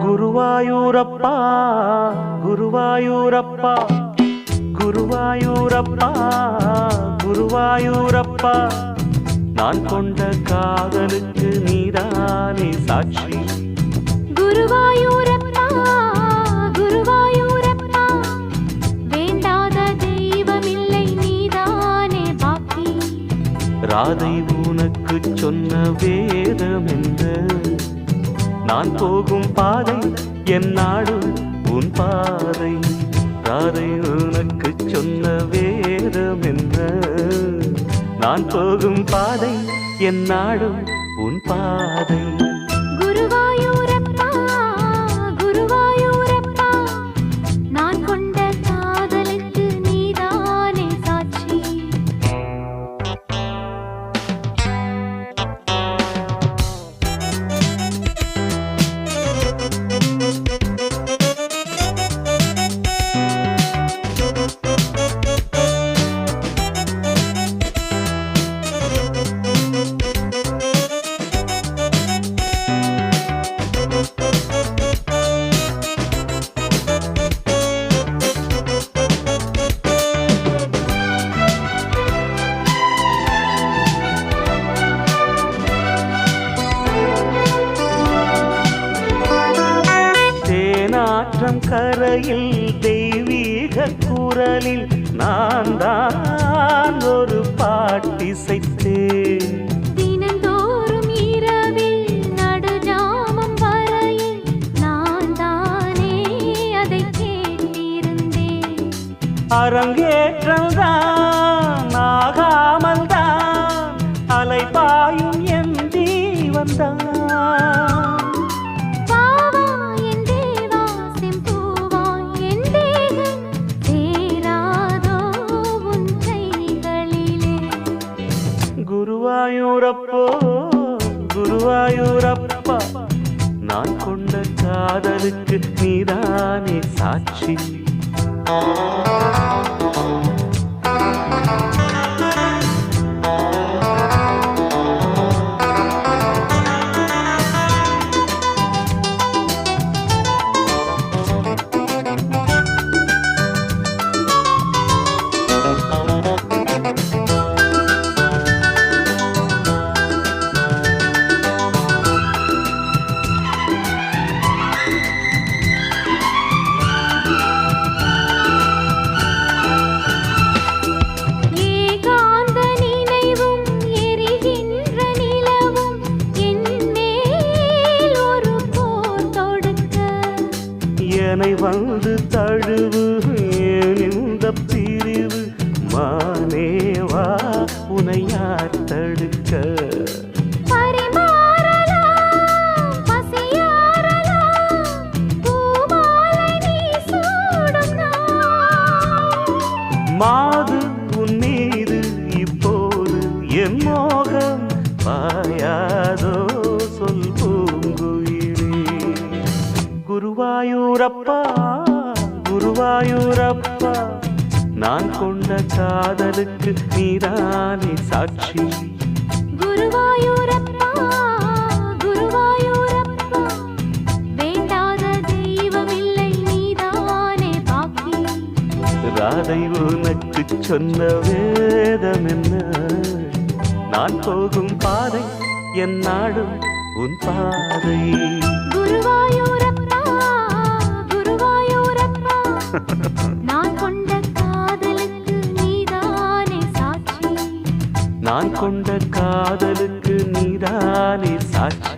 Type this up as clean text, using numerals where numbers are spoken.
குருவாயூரப்பா குருவாயூரப்பா குருவாயூரப்பா குருவாயூரப்பா நான் கொண்ட காதலுக்கு நீதானே சாட்சி. குருவாயூரப்பா குருவாயூரப்பா வேண்டாத தெய்வமில்லை நீதானே பாக்கி. ராதை உனக்கு சொன்ன வேதம் என்ன? நான் போகும் பாதை என் நாடு உன் பாதை. ராதை உனக்கு சொன்ன வேதம் என்ன? நான் போகும் பாதை என் நாடு உன் பாதை. குருவாயூரப்பா குருவாயூரப்பா நான் கொண்ட காதலுக்கு நீதானே சாட்சி. தேனாற்றம் கரையில் தெய்வீக குரலில் நான் தான் ஒரு பாட்டிசைத்தேன். தினந்தோறும் இரவில் நடுஜாமம் வரையில் நான் தானே அதை கேட்டிருந்தேன். அரங்கேற்றம்தான் ஆகாமல் தான் அலைபாயும் என் ஜீவன்தான். குருவாயூரப்போ குருவாயூரப்பா நான் கொண்ட காதலுக்கு நீதானே சாட்சி. என்னை வந்து தழுவு இந்த பிரிவு மானேவா உனை யார் தடுக்க? மாது உன் மீது இப்போது என் மோகம் பாயாதோ சொல் பூங்குயிலே. குருவாயூரப்பா குருவாயூரப்பா நான் கொண்ட காதலுக்கு நீதானே சாட்சி. குருவாயூரப்பா குருவாயூரப்பா வேண்டாத தெய்வமில்லை நீதானே பாக்கி. ராதை உனக்கு சொன்ன வேதம் என்ன? நான் போகும் பாதை என் நாடு உன் பாதை. குருவாயூரப்பா குருவாயூரப்பா நான் கொண்ட காதலுக்கு நீதானே சாட்சி. நான் கொண்ட காதலுக்கு நீதானே சாட்சி.